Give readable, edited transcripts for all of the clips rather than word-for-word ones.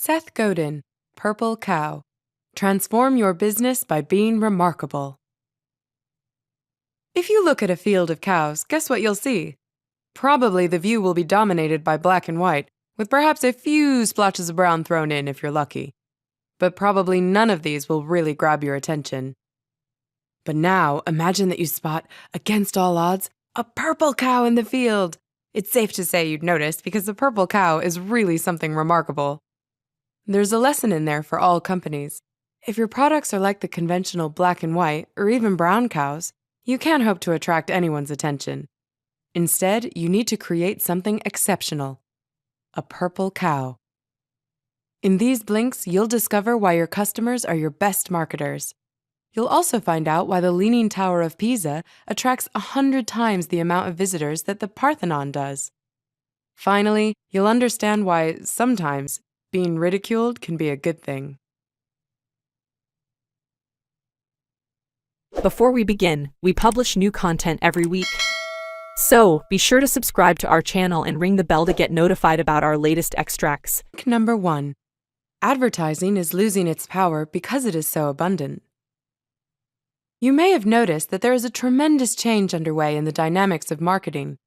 Seth Godin, Purple Cow. Transform your business by being remarkable. If you look at a field of cows, guess what you'll see? Probably the view will be dominated by black and white, with perhaps a few splotches of brown thrown in if you're lucky. But probably none of these will really grab your attention. But now, imagine that you spot, against all odds, a purple cow in the field. It's safe to say you'd notice because the purple cow is really something remarkable. There's a lesson in there for all companies. If your products are like the conventional black and white or even brown cows, you can't hope to attract anyone's attention. Instead, you need to create something exceptional. A purple cow. In these blinks, you'll discover why your customers are your best marketers. You'll also find out why the Leaning Tower of Pisa attracts 100 times the amount of visitors that the Parthenon does. Finally, you'll understand why, sometimes, being ridiculed can be a good thing. Before we begin, we publish new content every week. So, be sure to subscribe to our channel and ring the bell to get notified about our latest extracts. Number 1. Advertising is losing its power because it is so abundant. You may have noticed that there is a tremendous change underway in the dynamics of marketing.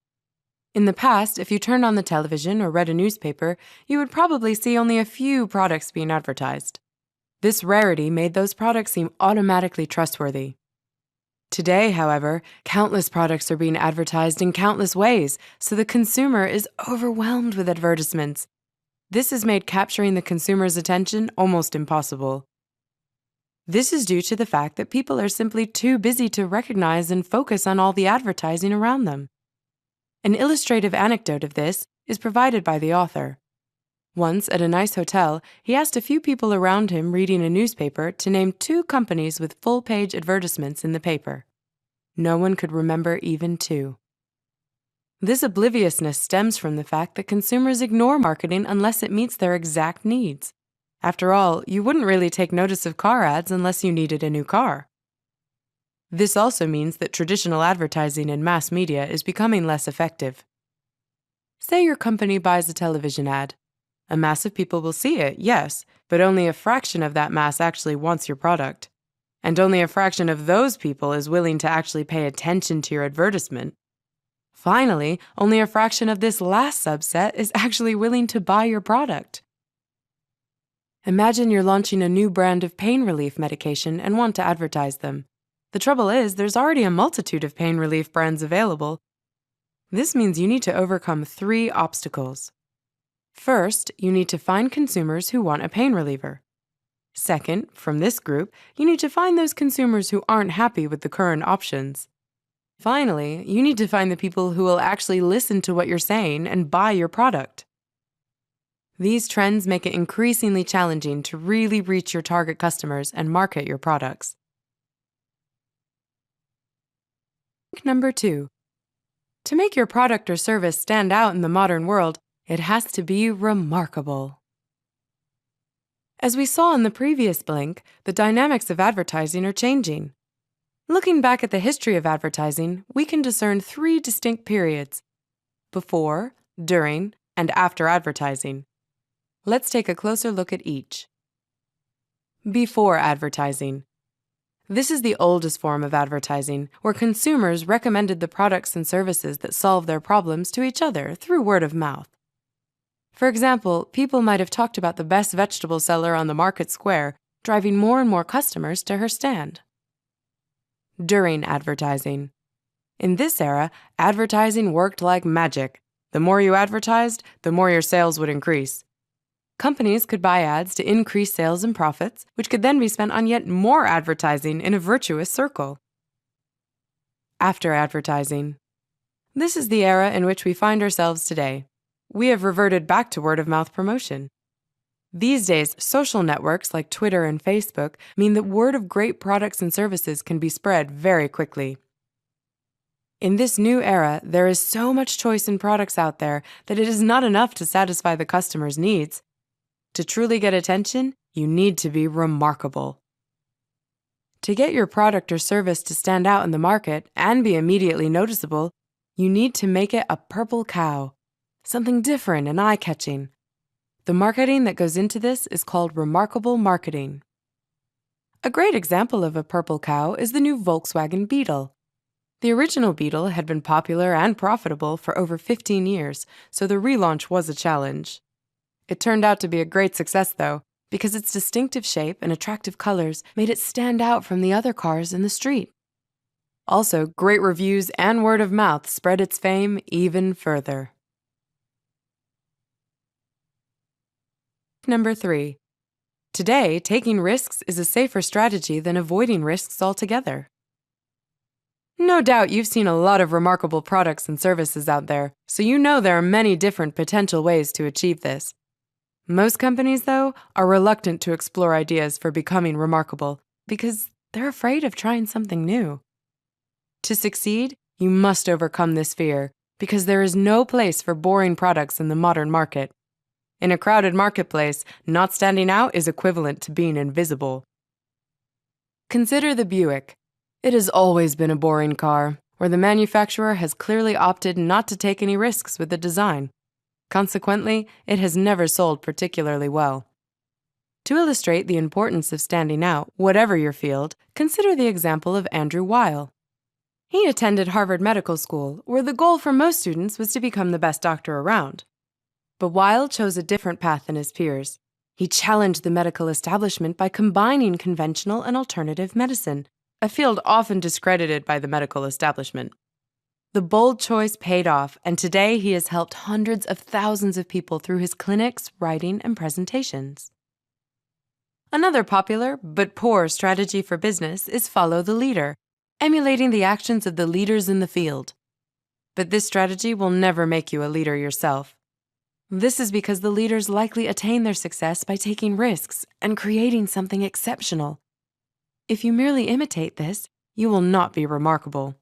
In the past, if you turned on the television or read a newspaper, you would probably see only a few products being advertised. This rarity made those products seem automatically trustworthy. Today, however, countless products are being advertised in countless ways, so the consumer is overwhelmed with advertisements. This has made capturing the consumer's attention almost impossible. This is due to the fact that people are simply too busy to recognize and focus on all the advertising around them. An illustrative anecdote of this is provided by the author. Once, at a nice hotel, he asked a few people around him reading a newspaper to name 2 companies with full-page advertisements in the paper. No one could remember even 2. This obliviousness stems from the fact that consumers ignore marketing unless it meets their exact needs. After all, you wouldn't really take notice of car ads unless you needed a new car. This also means that traditional advertising in mass media is becoming less effective. Say your company buys a television ad. A mass of people will see it, yes, but only a fraction of that mass actually wants your product. And only a fraction of those people is willing to actually pay attention to your advertisement. Finally, only a fraction of this last subset is actually willing to buy your product. Imagine you're launching a new brand of pain relief medication and want to advertise them. The trouble is, there's already a multitude of pain relief brands available. This means you need to overcome 3 obstacles. First, you need to find consumers who want a pain reliever. Second, from this group, you need to find those consumers who aren't happy with the current options. Finally, you need to find the people who will actually listen to what you're saying and buy your product. These trends make it increasingly challenging to really reach your target customers and market your products. Number 2. To make your product or service stand out in the modern world, it has to be remarkable. As we saw in the previous blink, the dynamics of advertising are changing. Looking back at the history of advertising, we can discern 3 distinct periods: before, during, and after advertising. Let's take a closer look at each. Before advertising. This is the oldest form of advertising, where consumers recommended the products and services that solve their problems to each other through word of mouth. For example, people might have talked about the best vegetable seller on the market square, driving more and more customers to her stand. During advertising. In this era, advertising worked like magic. The more you advertised, the more your sales would increase. Companies could buy ads to increase sales and profits, which could then be spent on yet more advertising in a virtuous circle. After advertising. This is the era in which we find ourselves today. We have reverted back to word-of-mouth promotion. These days, social networks like Twitter and Facebook mean that word of great products and services can be spread very quickly. In this new era, there is so much choice in products out there that it is not enough to satisfy the customer's needs. To truly get attention, you need to be remarkable. To get your product or service to stand out in the market and be immediately noticeable, you need to make it a purple cow, something different and eye-catching. The marketing that goes into this is called remarkable marketing. A great example of a purple cow is the new Volkswagen Beetle. The original Beetle had been popular and profitable for over 15 years, so the relaunch was a challenge. It turned out to be a great success, though, because its distinctive shape and attractive colors made it stand out from the other cars in the street. Also, great reviews and word of mouth spread its fame even further. Number 3. Today, taking risks is a safer strategy than avoiding risks altogether. No doubt you've seen a lot of remarkable products and services out there, so you know there are many different potential ways to achieve this. Most companies, though, are reluctant to explore ideas for becoming remarkable because they're afraid of trying something new. To succeed, you must overcome this fear because there is no place for boring products in the modern market. In a crowded marketplace, not standing out is equivalent to being invisible. Consider the Buick. It has always been a boring car, where the manufacturer has clearly opted not to take any risks with the design. Consequently, it has never sold particularly well. To illustrate the importance of standing out, whatever your field, consider the example of Andrew Weil. He attended Harvard Medical School, where the goal for most students was to become the best doctor around. But Weil chose a different path than his peers. He challenged the medical establishment by combining conventional and alternative medicine, a field often discredited by the medical establishment. The bold choice paid off, and today he has helped hundreds of thousands of people through his clinics, writing, and presentations. Another popular but poor strategy for business is follow the leader, emulating the actions of the leaders in the field. But this strategy will never make you a leader yourself. This is because the leaders likely attain their success by taking risks and creating something exceptional. If you merely imitate this, you will not be remarkable.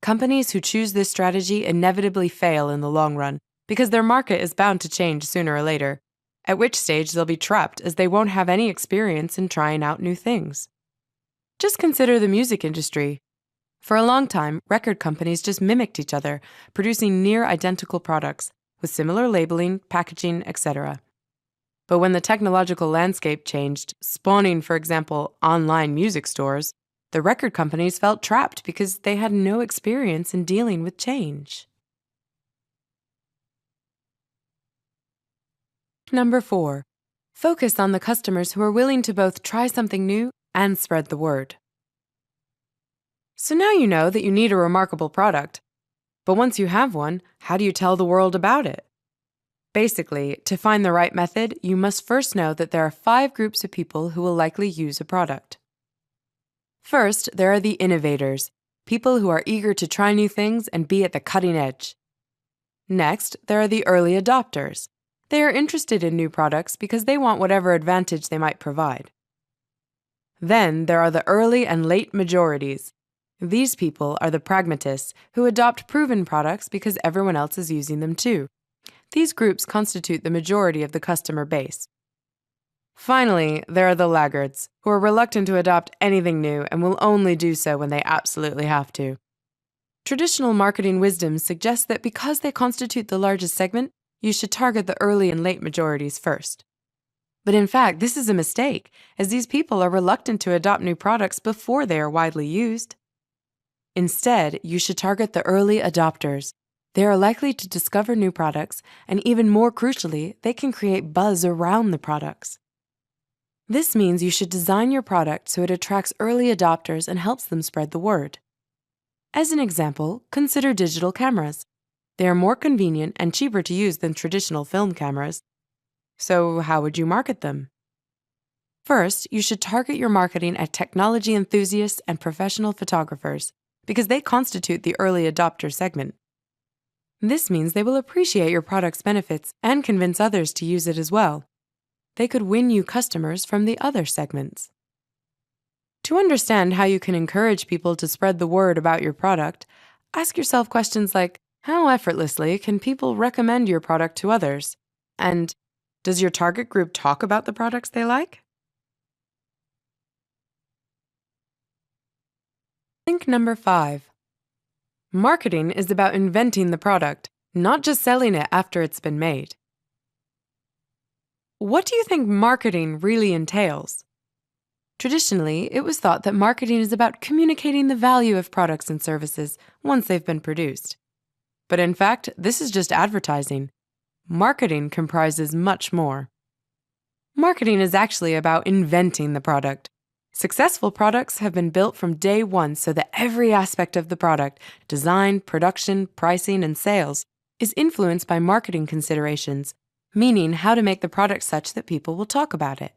Companies who choose this strategy inevitably fail in the long run because their market is bound to change sooner or later, at which stage they'll be trapped as they won't have any experience in trying out new things. Just consider the music industry. For a long time, record companies just mimicked each other, producing near-identical products with similar labeling, packaging, etc. But when the technological landscape changed, spawning, for example, online music stores, the record companies felt trapped because they had no experience in dealing with change. Number 4. Focus on the customers who are willing to both try something new and spread the word. So now you know that you need a remarkable product. But once you have one, how do you tell the world about it? Basically, to find the right method, you must first know that there are 5 groups of people who will likely use a product. First, there are the innovators, people who are eager to try new things and be at the cutting edge. Next, there are the early adopters. They are interested in new products because they want whatever advantage they might provide. Then, there are the early and late majorities. These people are the pragmatists who adopt proven products because everyone else is using them too. These groups constitute the majority of the customer base. Finally, there are the laggards, who are reluctant to adopt anything new and will only do so when they absolutely have to. Traditional marketing wisdom suggests that because they constitute the largest segment, you should target the early and late majorities first. But in fact, this is a mistake, as these people are reluctant to adopt new products before they are widely used. Instead, you should target the early adopters. They are likely to discover new products, and even more crucially, they can create buzz around the products. This means you should design your product so it attracts early adopters and helps them spread the word. As an example, consider digital cameras. They are more convenient and cheaper to use than traditional film cameras. So how would you market them? First, you should target your marketing at technology enthusiasts and professional photographers, because they constitute the early adopter segment. This means they will appreciate your product's benefits and convince others to use it as well. They could win you customers from the other segments. To understand how you can encourage people to spread the word about your product, ask yourself questions like, how effortlessly can people recommend your product to others? And, does your target group talk about the products they like? Link number 5. Marketing is about inventing the product, not just selling it after it's been made. what do you think marketing really entails? Traditionally, it was thought that marketing is about communicating the value of products and services once they've been produced. But in fact, this is just advertising. Marketing comprises much more. Marketing is actually about inventing the product. Successful products have been built from day one so that every aspect of the product, design, production, pricing, and sales, is influenced by marketing considerations, meaning how to make the product such that people will talk about it.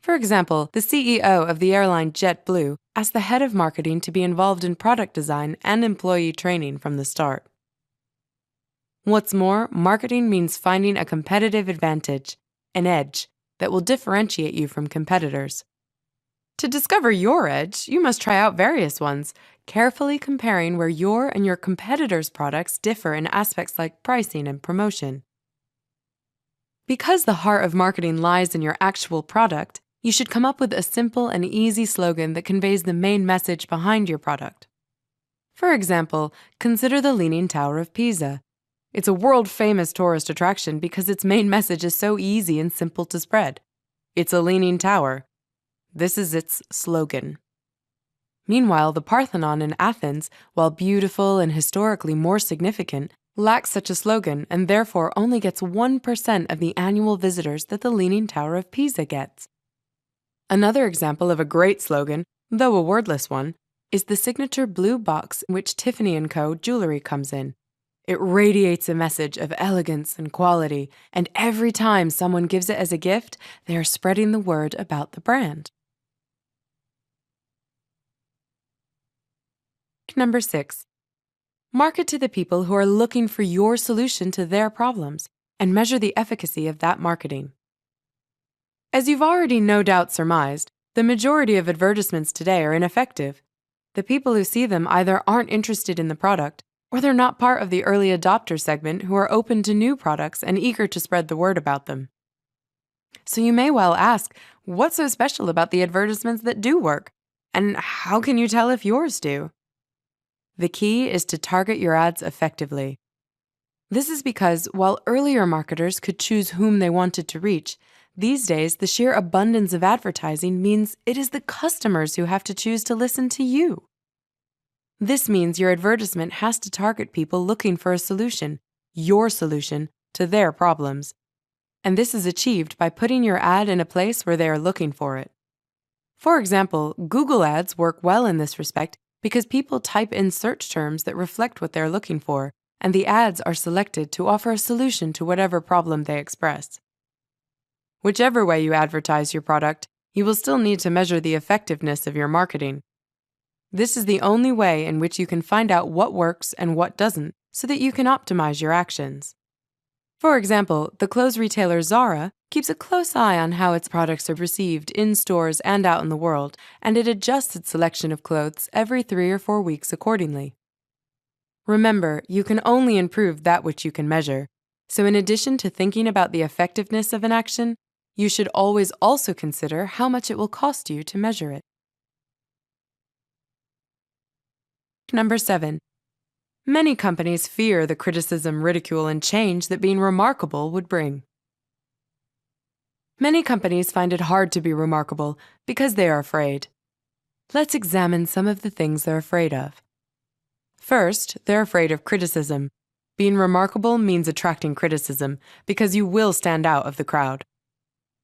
For example, the CEO of the airline JetBlue asked the head of marketing to be involved in product design and employee training from the start. What's more, marketing means finding a competitive advantage, an edge, that will differentiate you from competitors. To discover your edge, you must try out various ones, carefully comparing where your and your competitors' products differ in aspects like pricing and promotion. Because the heart of marketing lies in your actual product, you should come up with a simple and easy slogan that conveys the main message behind your product. For example, consider the Leaning Tower of Pisa. It's a world-famous tourist attraction because its main message is so easy and simple to spread. It's a leaning tower. This is its slogan. Meanwhile, the Parthenon in Athens, while beautiful and historically more significant, lacks such a slogan and therefore only gets 1% of the annual visitors that the Leaning Tower of Pisa gets. Another example of a great slogan, though a wordless one, is the signature blue box in which Tiffany & Co. jewelry comes in. It radiates a message of elegance and quality, and every time someone gives it as a gift, they are spreading the word about the brand. Number 6. Market to the people who are looking for your solution to their problems, and measure the efficacy of that marketing. As you've already no doubt surmised, the majority of advertisements today are ineffective. The people who see them either aren't interested in the product, or they're not part of the early adopter segment who are open to new products and eager to spread the word about them. So you may well ask, what's so special about the advertisements that do work? And how can you tell if yours do? The key is to target your ads effectively. This is because while earlier marketers could choose whom they wanted to reach, these days the sheer abundance of advertising means it is the customers who have to choose to listen to you. This means your advertisement has to target people looking for a solution, your solution, to their problems. And this is achieved by putting your ad in a place where they are looking for it. For example, Google ads work well in this respect because people type in search terms that reflect what they're looking for, and the ads are selected to offer a solution to whatever problem they express. Whichever way you advertise your product, you will still need to measure the effectiveness of your marketing. This is the only way in which you can find out what works and what doesn't, so that you can optimize your actions. For example, the clothes retailer Zara keeps a close eye on how its products are received in stores and out in the world, and it adjusts its selection of clothes every 3 or 4 weeks accordingly. Remember, you can only improve that which you can measure, so in addition to thinking about the effectiveness of an action, you should always also consider how much it will cost you to measure it. Number 7. Many companies fear the criticism, ridicule, and change that being remarkable would bring. Many companies find it hard to be remarkable because they are afraid. Let's examine some of the things they're afraid of. First, they're afraid of criticism. Being remarkable means attracting criticism because you will stand out of the crowd.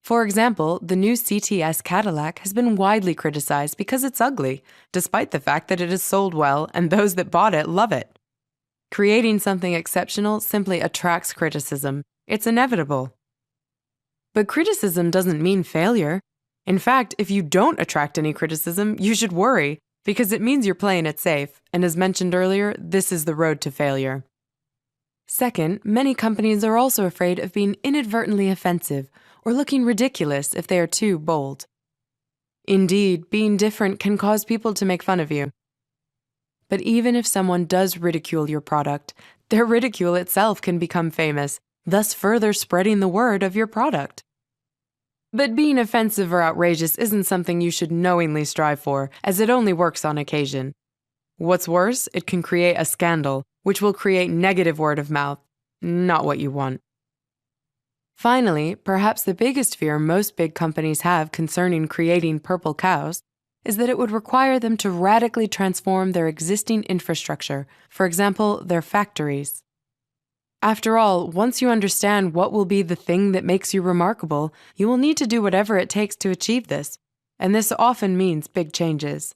For example, the new CTS Cadillac has been widely criticized because it's ugly, despite the fact that it has sold well and those that bought it love it. Creating something exceptional simply attracts criticism. It's inevitable. But criticism doesn't mean failure. In fact, if you don't attract any criticism, you should worry, because it means you're playing it safe, and as mentioned earlier, this is the road to failure. Second, many companies are also afraid of being inadvertently offensive or looking ridiculous if they are too bold. Indeed, being different can cause people to make fun of you. But even if someone does ridicule your product, their ridicule itself can become famous, thus further spreading the word of your product. But being offensive or outrageous isn't something you should knowingly strive for, as it only works on occasion. What's worse, it can create a scandal, which will create negative word of mouth, not what you want. Finally, perhaps the biggest fear most big companies have concerning creating purple cows is that it would require them to radically transform their existing infrastructure, for example, their factories. After all, once you understand what will be the thing that makes you remarkable, you will need to do whatever it takes to achieve this, and this often means big changes.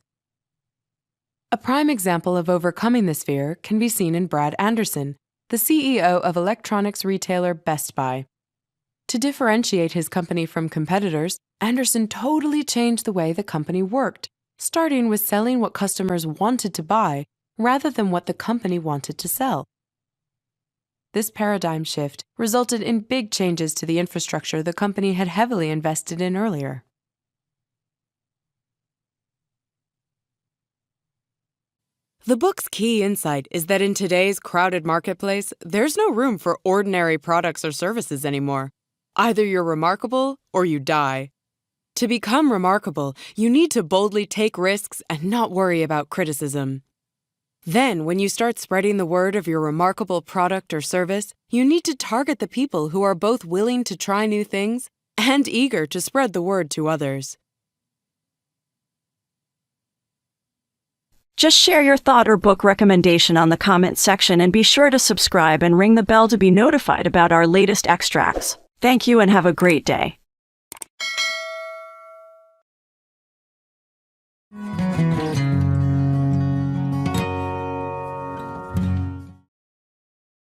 A prime example of overcoming this fear can be seen in Brad Anderson, the CEO of electronics retailer Best Buy. To differentiate his company from competitors, Anderson totally changed the way the company worked, starting with selling what customers wanted to buy rather than what the company wanted to sell. This paradigm shift resulted in big changes to the infrastructure the company had heavily invested in earlier. The book's key insight is that in today's crowded marketplace, there's no room for ordinary products or services anymore. Either you're remarkable or you die. To become remarkable, you need to boldly take risks and not worry about criticism. Then, when you start spreading the word of your remarkable product or service, you need to target the people who are both willing to try new things and eager to spread the word to others. Just share your thought or book recommendation on the comments section and be sure to subscribe and ring the bell to be notified about our latest extracts. Thank you and have a great day.